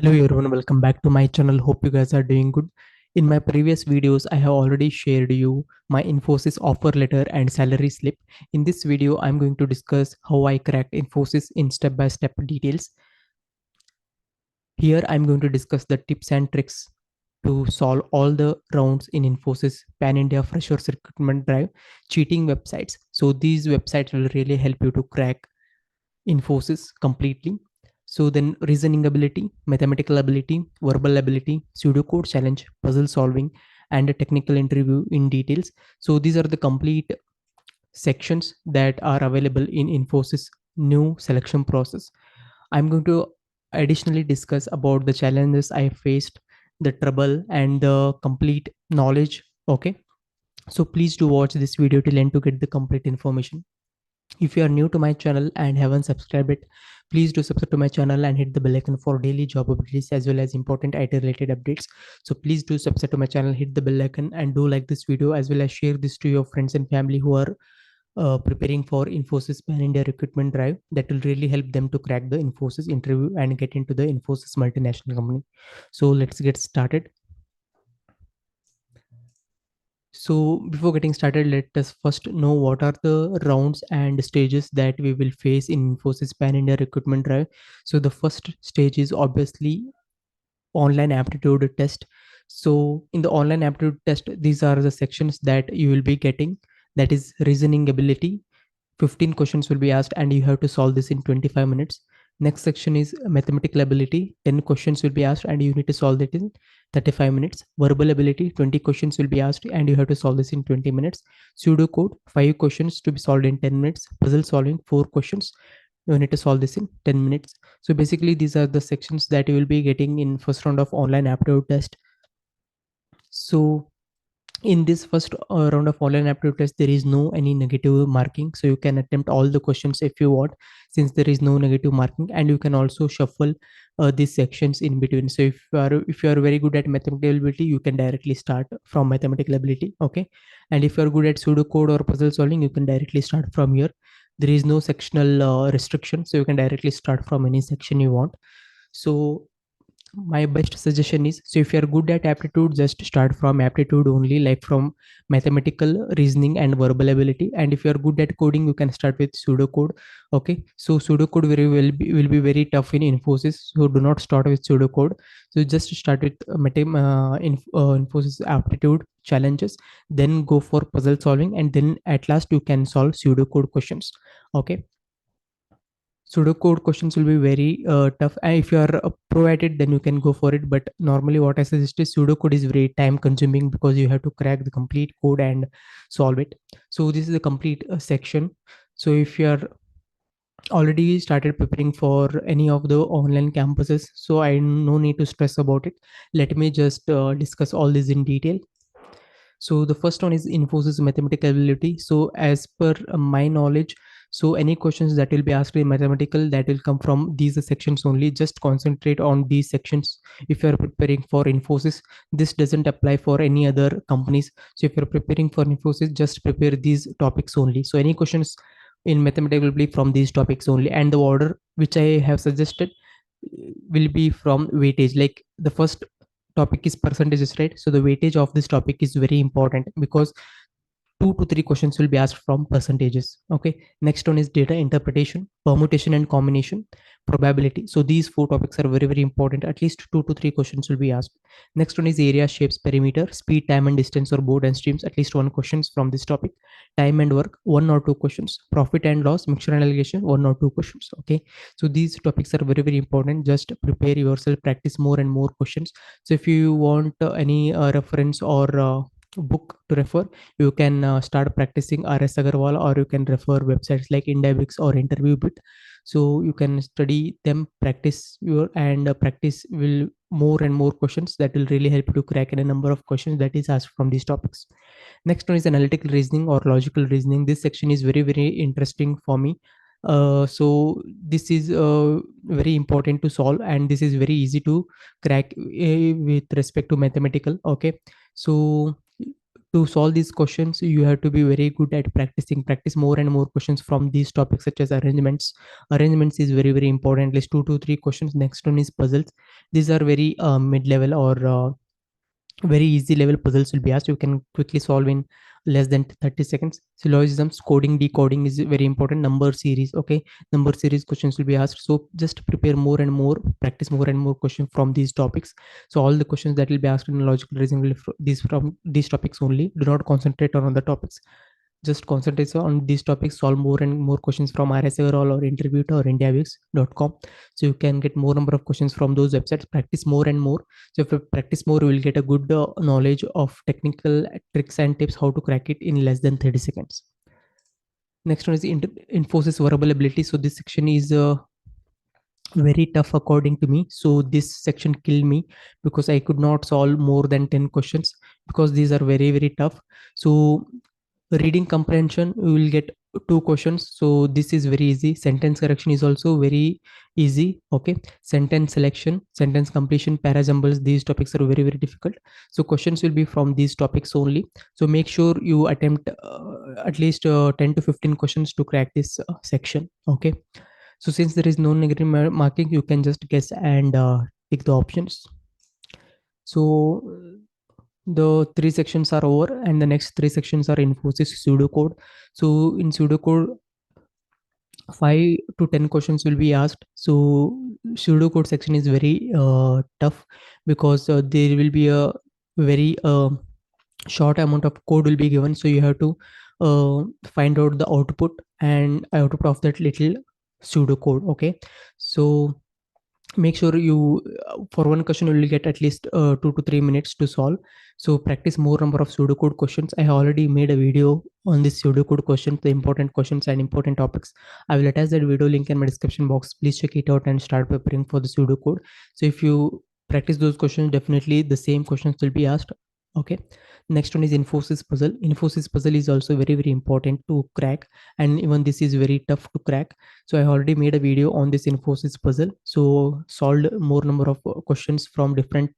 Hello everyone, welcome back to my channel. Hope you guys are doing good. In my previous videos, I have already shared you my Infosys offer letter and salary slip. In this video, I'm going to discuss how I cracked Infosys in step-by-step details. Here, I'm going to discuss the tips and tricks to solve all the rounds in Infosys Pan India Freshers Recruitment Drive cheating websites. So these websites will really help you to crack Infosys completely. So then reasoning ability, mathematical ability, verbal ability, pseudocode challenge, puzzle solving, and a technical interview in details. So these are the complete sections that are available in Infosys new selection process. I'm going to additionally discuss about the challenges I faced, the trouble, and the complete knowledge. Okay. So please do watch this video till end to get the complete information. If you are new to my channel and haven't subscribed it, please do subscribe to my channel and hit the bell icon for daily job updates as well as important IT related updates. So please do subscribe to my channel, hit the bell icon, and do like this video as well as share this to your friends and family who are preparing for Infosys Pan India Recruitment Drive. That will really help them to crack the Infosys interview and get into the Infosys multinational company. So let's get started. So before getting started, let us first know what are the rounds and stages that we will face in Infosys Pan India Recruitment Drive. So the first stage is obviously online aptitude test. So in the online aptitude test, these are the sections that you will be getting. That is reasoning ability, 15 questions will be asked and you have to solve this in 25 minutes. Next section is mathematical ability, 10 questions will be asked and you need to solve it in 35 minutes. Verbal ability, 20 questions will be asked and you have to solve this in 20 minutes. Pseudocode, 5 questions to be solved in 10 minutes. Puzzle solving, 4 questions, you need to solve this in 10 minutes. So basically these are the sections that you will be getting in first round of online aptitude test. So in this first round of online aptitude test, there is no any negative marking, so you can attempt all the questions if you want, since there is no negative marking, and you can also shuffle these sections in between. So if you are very good at mathematical ability, you can directly start from mathematical ability. Okay. And if you are good at pseudocode or puzzle solving, you can directly start from here. There is no sectional restriction, so you can directly start from any section you want. So my best suggestion is, so if you are good at aptitude, just start from aptitude only, like from mathematical, reasoning, and verbal ability. And if you are good at coding, you can start with pseudocode. Okay, so pseudocode will be very tough in Infosys, so do not start with pseudocode. So just start with Infosys aptitude challenges, then go for puzzle solving, and then at last you can solve pseudocode questions. Okay, pseudocode questions will be very tough, and if you are a pro at it, then you can go for it. But normally what I suggest is pseudocode is very time consuming because you have to crack the complete code and solve it. So this is a complete section. So if you are already started preparing for any of the online campuses, so I no need to stress about it. Let me just discuss all this in detail. So the first one is Infosys mathematical ability. So as per my knowledge, so any questions that will be asked in mathematical, that will come from these sections only. Just concentrate on these sections if you are preparing for Infosys. This doesn't apply for any other companies. So if you're preparing for Infosys, just prepare these topics only. So any questions in mathematical will be from these topics only, and the order which I have suggested will be from weightage. Like the first topic is percentages, right? So the weightage of this topic is very important because 2 to 3 questions will be asked from percentages. Okay. Next one is data interpretation, permutation and combination, probability. So these 4 topics are very, very important. At least 2 to 3 questions will be asked. Next one is area, shapes, perimeter, speed, time and distance, or board and streams. At least 1 questions from this topic. Time and work, 1 or 2 questions. Profit and loss, mixture and allocation, 1 or 2 questions. Okay. So these topics are very, very important. Just prepare yourself, practice more and more questions. So if you want any reference or book to refer, you can start practicing RS Agarwal, or you can refer websites like Indabix or InterviewBit. So you can study them, practice your, and practice will more and more questions that will really help you to crack in a number of questions that is asked from these topics. Next one is analytical reasoning or logical reasoning. This section is very, very interesting for me. So this is very important to solve, and this is very easy to crack with respect to mathematical. Okay, so To solve these questions, you have to be very good at practice more and more questions from these topics, such as arrangements is very very important, at least 2 to 3 questions. Next one is puzzles. These are very mid level or very easy level puzzles will be asked. You can quickly solve in less than 30 seconds. Syllogisms, coding, decoding is very important. Number series, okay, number series questions will be asked. So just prepare more and more, practice more and more questions from these topics. So all the questions that will be asked in logical reasoning will these from these topics only. Do not concentrate on other topics, just concentrate on these topics. Solve more and more questions from rsrol or interview or indiavix.com. So you can get more number of questions from those websites. Practice more and more. So if you practice more, you will get a good knowledge of technical tricks and tips how to crack it in less than 30 seconds. Next one is Infosys verbal ability. So this section is very tough according to me. So this section killed me because I could not solve more than 10 questions because these are very very tough. So reading comprehension, we will get 2 questions. So this is very easy. Sentence correction is also very easy. Okay, sentence selection, sentence completion, parajumbles, these topics are very very difficult. So questions will be from these topics only. So make sure you attempt at least 10 to 15 questions to crack this section. Okay, so since there is no negative marking, you can just guess and pick the options. So the 3 sections are over, and the next 3 sections are Infosys pseudocode. So in pseudocode, 5 to 10 questions will be asked. So pseudocode section is very tough because there will be a very short amount of code will be given. So you have to find out the output and output of that little pseudocode. Okay, so make sure you for one question you will get at least 2 to 3 minutes to solve. So practice more number of pseudocode questions. I have already made a video on this pseudocode question, the important questions and important topics. I will attach that video link in my description box. Please check it out and start preparing for the pseudocode. So if you practice those questions, definitely the same questions will be asked. Okay, next one is Infosys puzzle. Infosys puzzle is also very very important to crack, and even this is very tough to crack. So I already made a video on this Infosys puzzle. So solved more number of questions from different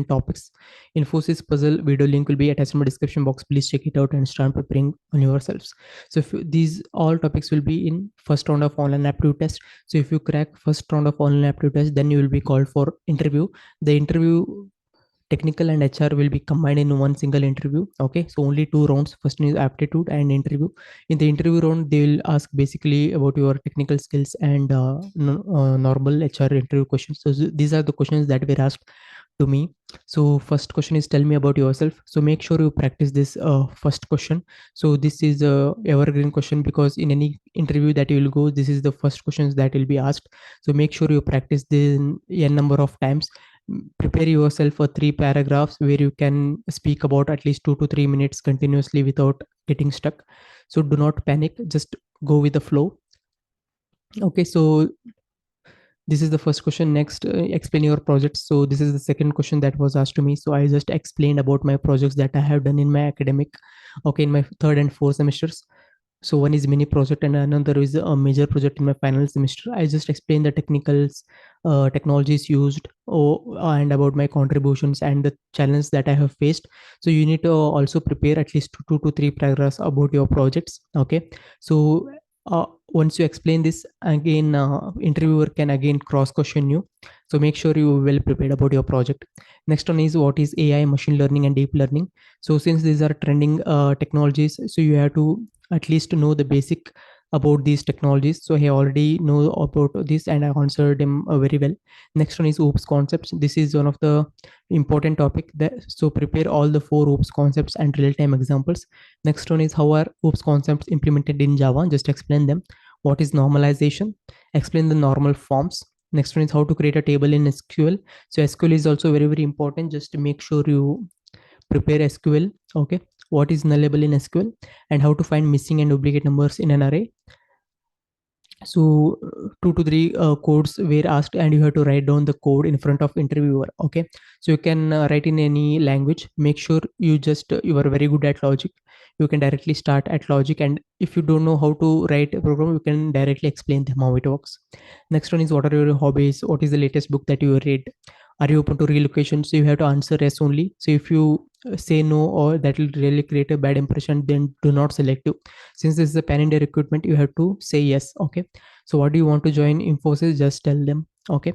topics. Infosys puzzle video link will be attached in my description box. Please check it out and start preparing on yourselves. So if these all topics will be in first round of online aptitude test. So if you crack first round of online aptitude test, then you will be called for interview. The interview, technical and HR, will be combined in one single interview. Okay, so only 2 rounds. First one is aptitude and interview. In the interview round, they will ask basically about your technical skills and normal HR interview questions. So these are the questions that were asked to me. So first question is, tell me about yourself. So make sure you practice this first question. So this is a evergreen question because in any interview that you will go, this is the first questions that will be asked. So make sure you practice this n number of times. Prepare yourself for 3 paragraphs where you can speak about at least 2 to 3 minutes continuously without getting stuck. So do not panic, just go with the flow. Okay, so this is the first question. Next, explain your projects. So this is the second question that was asked to me. So I just explained about my projects that I have done in my academic, okay, in my third and fourth semesters. So one is mini project and another is a major project in my final semester. I just explained the technicals, technologies used, and about my contributions and the challenge that I have faced. So you need to also prepare at least 2 to 3 paragraphs about your projects. Okay, so once you explain this again, interviewer can again cross question you. So make sure you well prepared about your project. Next one is, what is AI, machine learning and deep learning. So since these are trending technologies, so you have to at least know the basic about these technologies. So I already know about this and I answered them very well. Next one is OOPS concepts. This is one of the important topic that, so prepare all the 4 OOPS concepts and real-time examples. Next one is, how are OOPS concepts implemented in Java. Just explain them. What is normalization? Explain the normal forms. Next one is, how to create a table in SQL. So SQL is also very very important. Just to make sure you prepare SQL. Okay, what is nullable in SQL and how to find missing and duplicate numbers in an array. So 2 to 3 codes were asked and you have to write down the code in front of interviewer. Okay, so you can write in any language. Make sure you just you are very good at logic. You can directly start at logic, and if you don't know how to write a program, you can directly explain them how it works. Next one is, what are your hobbies? What is the latest book that you read? Are you open to relocation? So you have to answer yes only. So if you say no, or that will really create a bad impression, then do not select you. Since this is a pan India recruitment, you have to say yes. Okay, so what do you want to join Infosys? Just tell them. Okay,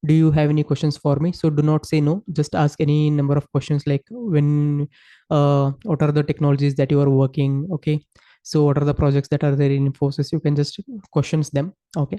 do you have any questions for me? So do not say no, just ask any number of questions, like when what are the technologies that you are working. Okay, so what are the projects that are there in Infosys? You can just questions them. Okay,